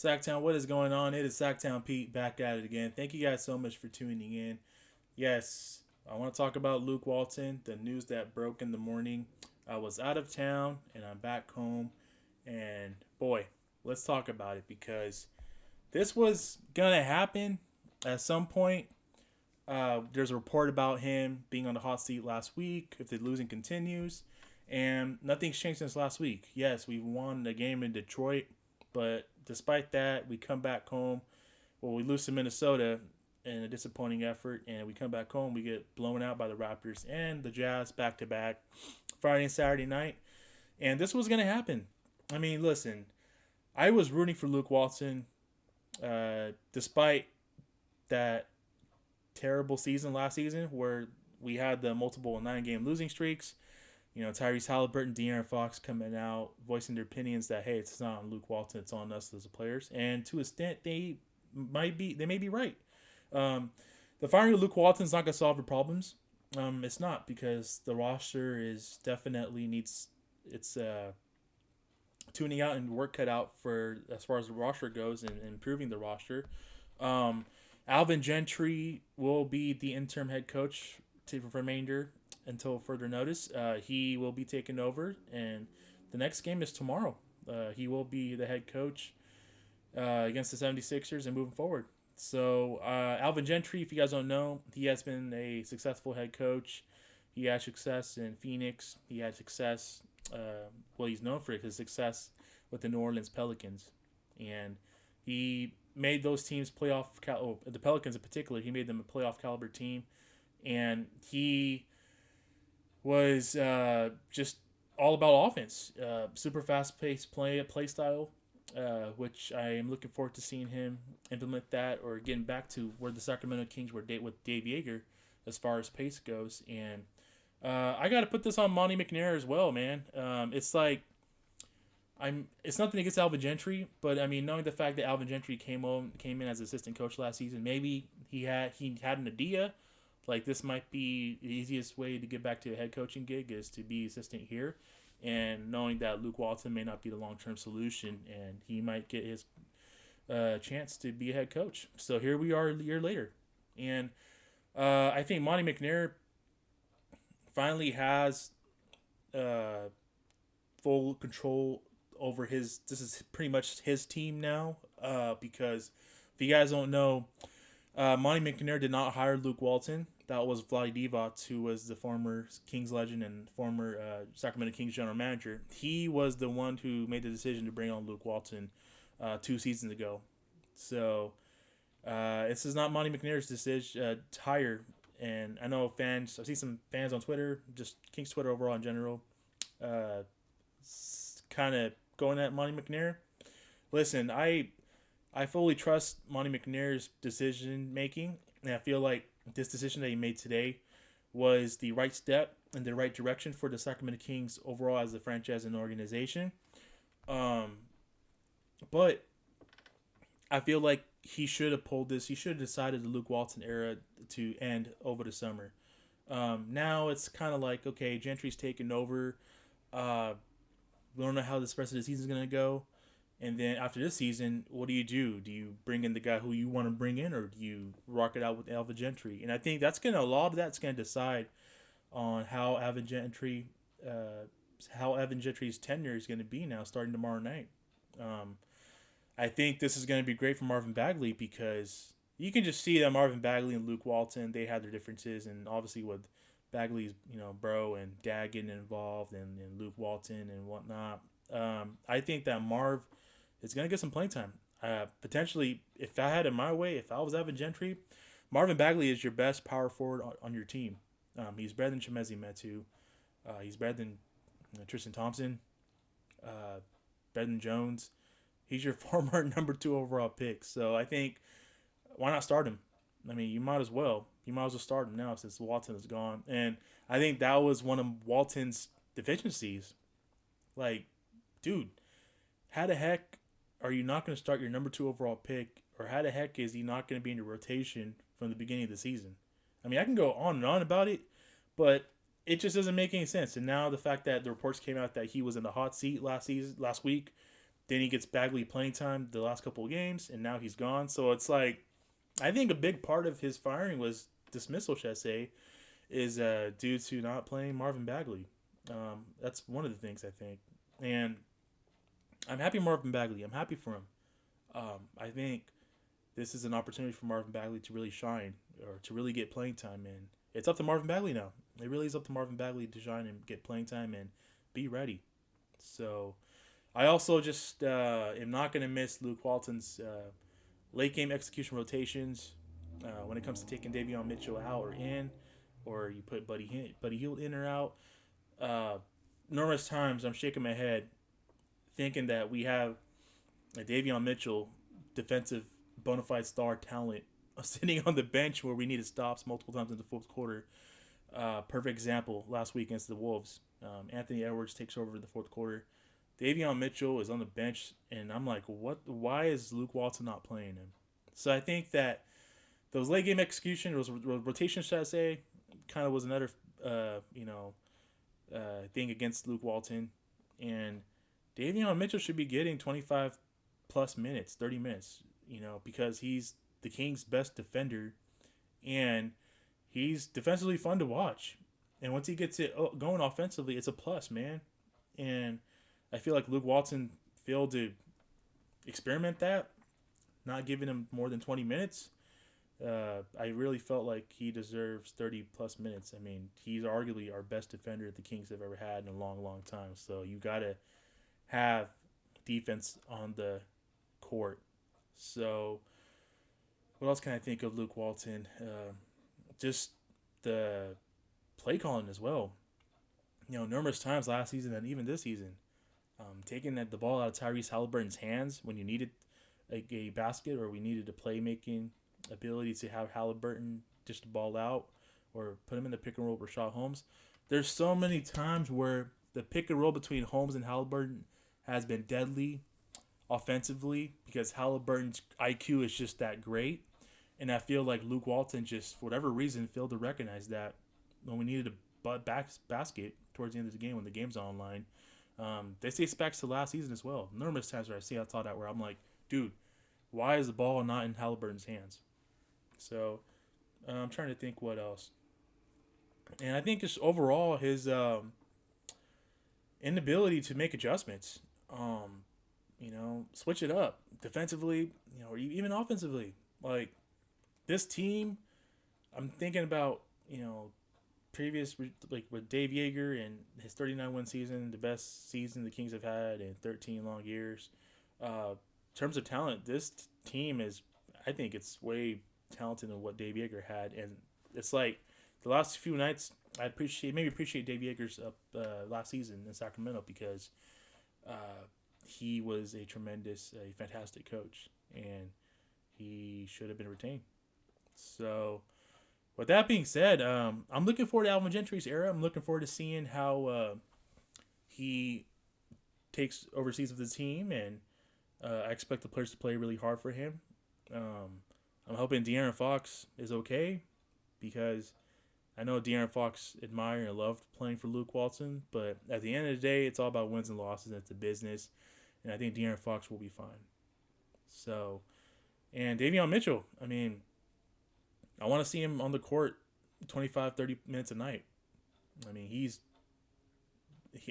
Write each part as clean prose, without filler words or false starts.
Sacktown, what is going on? It is Sacktown Pete back at it again. Thank you guys so much for tuning in. Yes, I want to talk about Luke Walton, the news that broke in the morning. I was out of town and I'm back home. And boy, let's talk about it because this was going to happen at some point. There's a report about him being on the hot seat last week if the losing continues. And nothing's changed since last week. Yes, we won the game in Detroit, but despite that, we come back home. Well, we lose to Minnesota in a disappointing effort, and we come back home. We get blown out by the Raptors and the Jazz back to back, Friday and Saturday night. And this was going to happen. I mean, listen, I was rooting for Luke Walton, despite that terrible season last season where we had the multiple 9-game losing streaks. You know, Tyrese Halliburton, De'Aaron Fox coming out, voicing their opinions that, hey, it's not on Luke Walton, it's on us as the players. And to a extent, they may be right. The firing of Luke Walton is not going to solve the problems. It's not, because the roster is definitely needs its tuning out and work cut out for as far as the roster goes and improving the roster. Alvin Gentry will be the interim head coach for the remainder until further notice. He will be taking over, and the next game is tomorrow. He will be the head coach against the 76ers and moving forward. So Alvin Gentry, if you guys don't know, he has been a successful head coach. He had success in Phoenix. He had success, he's known for his success with the New Orleans Pelicans. And he made those teams the Pelicans in particular, he made them a playoff caliber team. And he was just all about offense, super fast paced play style, which I am looking forward to seeing him implement that or getting back to where the Sacramento Kings were with Dave Jager as far as pace goes. And I got to put this on Monte McNair as well, man. It's like it's nothing against Alvin Gentry, but I mean, knowing the fact that Alvin Gentry came in as assistant coach last season, maybe he had an idea. Like, this might be the easiest way to get back to a head coaching gig is to be assistant here. And knowing that Luke Walton may not be the long-term solution and he might get his chance to be a head coach. So here we are a year later. And I think Monte McNair finally has full control over this is pretty much his team now, because if you guys don't know, Monte McNair did not hire Luke Walton. That was Vlade Divac, who was the former Kings legend and former Sacramento Kings general manager. He was the one who made the decision to bring on Luke Walton 2 seasons ago. So this is not Monte McNair's decision to hire. And I know fans, I see some fans on Twitter, just Kings Twitter overall in general, kind of going at Monte McNair. Listen, I fully trust Monte McNair's decision making, and I feel like this decision that he made today was the right step in the right direction for the Sacramento Kings overall as a franchise and organization. But I feel like he should have pulled this. He should have decided the Luke Walton era to end over the summer. Now it's kind of like, okay, Gentry's taken over. We don't know how this rest of the season is going to go. And then after this season, what do? Do you bring in the guy who you want to bring in, or do you rock it out with Alvin Gentry? And I think a lot of that's going to decide on how Alvin Gentry's tenure is going to be now, starting tomorrow night. I think this is going to be great for Marvin Bagley, because you can just see that Marvin Bagley and Luke Walton, they had their differences, and obviously with Bagley's bro and dad getting involved, and Luke Walton and whatnot. I think that Marv is going to get some playing time. Potentially, if I had it my way, if I was Alvin Gentry, Marvin Bagley is your best power forward on your team. He's better than Chimezie Metu. He's better than Tristan Thompson. Better than Jones. He's your former number 2 overall pick. So I think, why not start him? I mean, you might as well. You might as well start him now since Walton is gone. And I think that was one of Walton's deficiencies. Like, dude, how the heck are you not going to start your number 2 overall pick? Or how the heck is he not going to be in your rotation from the beginning of the season? I mean, I can go on and on about it, but it just doesn't make any sense. And now the fact that the reports came out that he was in the hot seat last week, Then he gets Bagley playing time the last couple of games, and now he's gone. So it's like, I think a big part of his firing was dismissal, should I say, is due to not playing Marvin Bagley. That's one of the things I think. And I'm happy Marvin Bagley. I'm happy for him. I think this is an opportunity for Marvin Bagley to really shine or to really get playing time. And it's up to Marvin Bagley now. It really is up to Marvin Bagley to shine and get playing time and be ready. So I also just am not going to miss Luke Walton's late game execution rotations when it comes to taking Davion Mitchell out or in, or you put Buddy Hield in or out. Numerous times I'm shaking my head thinking that we have a Davion Mitchell defensive bona fide star talent sitting on the bench where we needed stops multiple times in the fourth quarter. Perfect example last week against the Wolves. Anthony Edwards takes over the fourth quarter. Davion Mitchell is on the bench, and I'm like, what? Why is Luke Walton not playing him? So I think that those late game execution, those rotations, should I say, kind of was another, thing against Luke Walton. And Davion Mitchell should be getting 25 plus minutes, 30 minutes, because he's the Kings' best defender, and he's defensively fun to watch. And once he gets it going offensively, it's a plus, man. And I feel like Luke Walton failed to experiment that, not giving him more than 20 minutes. I really felt like he deserves 30 plus minutes. I mean, he's arguably our best defender the Kings have ever had in a long, long time. So you got to have defense on the court. So what else can I think of Luke Walton? Just the play calling as well. Numerous times last season and even this season, taking the ball out of Tyrese Halliburton's hands when you needed a basket or we needed a playmaking ability to have Halliburton dish the ball out or put him in the pick and roll with Rashad Holmes. There's so many times where the pick and roll between Holmes and Halliburton has been deadly offensively because Halliburton's IQ is just that great. And I feel like Luke Walton just, for whatever reason, failed to recognize that when we needed a basket towards the end of the game when the game's online. This dates back to last season as well. Numerous times where I saw that where I'm like, dude, why is the ball not in Halliburton's hands? So I'm trying to think what else. And I think just overall his inability to make adjustments, switch it up defensively, or even offensively. Like this team, I'm thinking about, previous, like with Dave Jager and his 39-win season, the best season the Kings have had in 13 long years. In terms of talent, this team is, I think it's way talented than what Dave Jager had. And it's like the last few nights, I appreciate Dave Jager's last season in Sacramento because he was a fantastic coach, and he should have been retained. So with that being said, I'm looking forward to Alvin Gentry's era. I'm looking forward to seeing how he takes overseas with the team, and I expect the players to play really hard for him. I'm hoping De'Aaron Fox is okay because I know De'Aaron Fox admired and loved playing for Luke Walton, but at the end of the day, it's all about wins and losses. And it's a business, and I think De'Aaron Fox will be fine. So, and Davion Mitchell, I mean, I want to see him on the court 25, 30 minutes a night. I mean,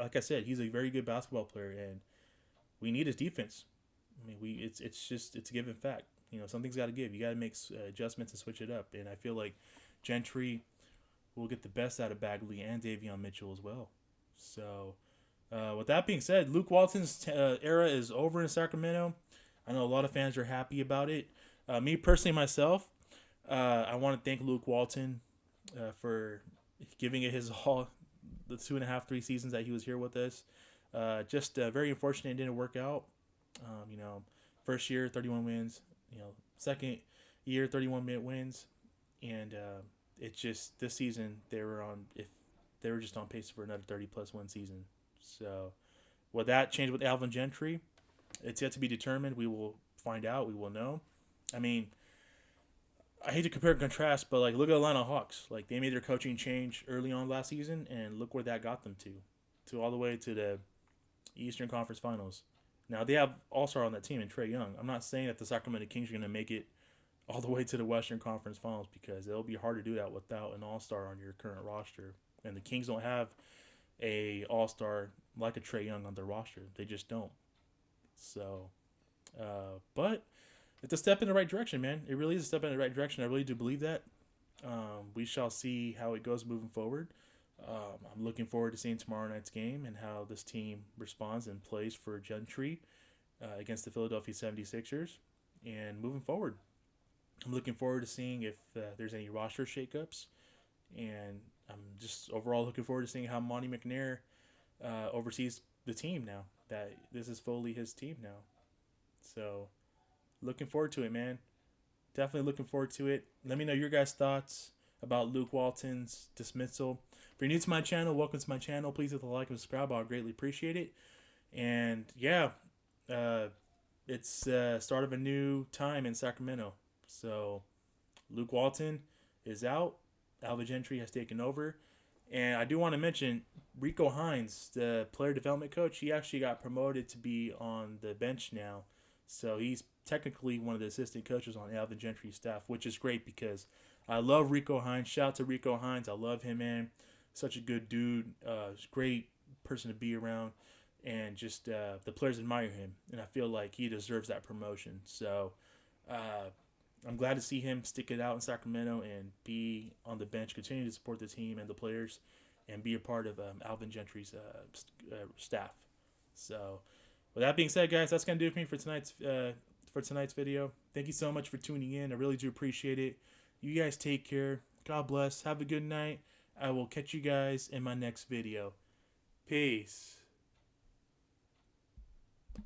like I said, he's a very good basketball player, and we need his defense. I mean, it's a given fact. Something's got to give. You got to make adjustments and switch it up. And I feel like Gentry will get the best out of Bagley and Davion Mitchell as well. So, with that being said, Luke Walton's era is over in Sacramento. I know a lot of fans are happy about it. Me personally, myself, I want to thank Luke Walton for giving it his all the 2.5, 3 seasons that he was here with us. Just very unfortunate it didn't work out. First year, 31 wins. Second year, 31 wins. And it's just this season they were just on pace for another 30+ win season. So will that change with Alvin Gentry? It's yet to be determined. We will find out. We will know. I mean, I hate to compare and contrast, but look at the Atlanta Hawks. They made their coaching change early on last season, and look where that got them to all the way to the Eastern Conference Finals. Now they have All-Star on that team and Trae Young. I'm not saying that the Sacramento Kings are going to make it all the way to the Western Conference Finals because it'll be hard to do that without an All-Star on your current roster. And the Kings don't have a All-Star like a Trae Young on their roster. They just don't. So, but it's a step in the right direction, man. It really is a step in the right direction. I really do believe that. We shall see how it goes moving forward. I'm looking forward to seeing tomorrow night's game and how this team responds and plays for Gentry against the Philadelphia 76ers. And moving forward, I'm looking forward to seeing if there's any roster shakeups. And I'm just overall looking forward to seeing how Monte McNair oversees the team now. That this is fully his team now. So, looking forward to it, man. Definitely looking forward to it. Let me know your guys' thoughts about Luke Walton's dismissal. If you're new to my channel, welcome to my channel. Please hit the like and subscribe. I'll greatly appreciate it. And yeah, it's start of a new time in Sacramento. So Luke Walton is out. Alvin Gentry has taken over. And I do want to mention Rico Hines, the player development coach. He actually got promoted to be on the bench now. So he's technically one of the assistant coaches on Alvin Gentry's staff, which is great because I love Rico Hines. Shout out to Rico Hines. I love him, man. Such a good dude. Great person to be around. And just the players admire him. And I feel like he deserves that promotion. So I'm glad to see him stick it out in Sacramento and be on the bench, continue to support the team and the players, and be a part of Alvin Gentry's staff. So, with that being said, guys, that's gonna do it for me for tonight's video. Thank you so much for tuning in. I really do appreciate it. You guys take care. God bless. Have a good night. I will catch you guys in my next video. Peace.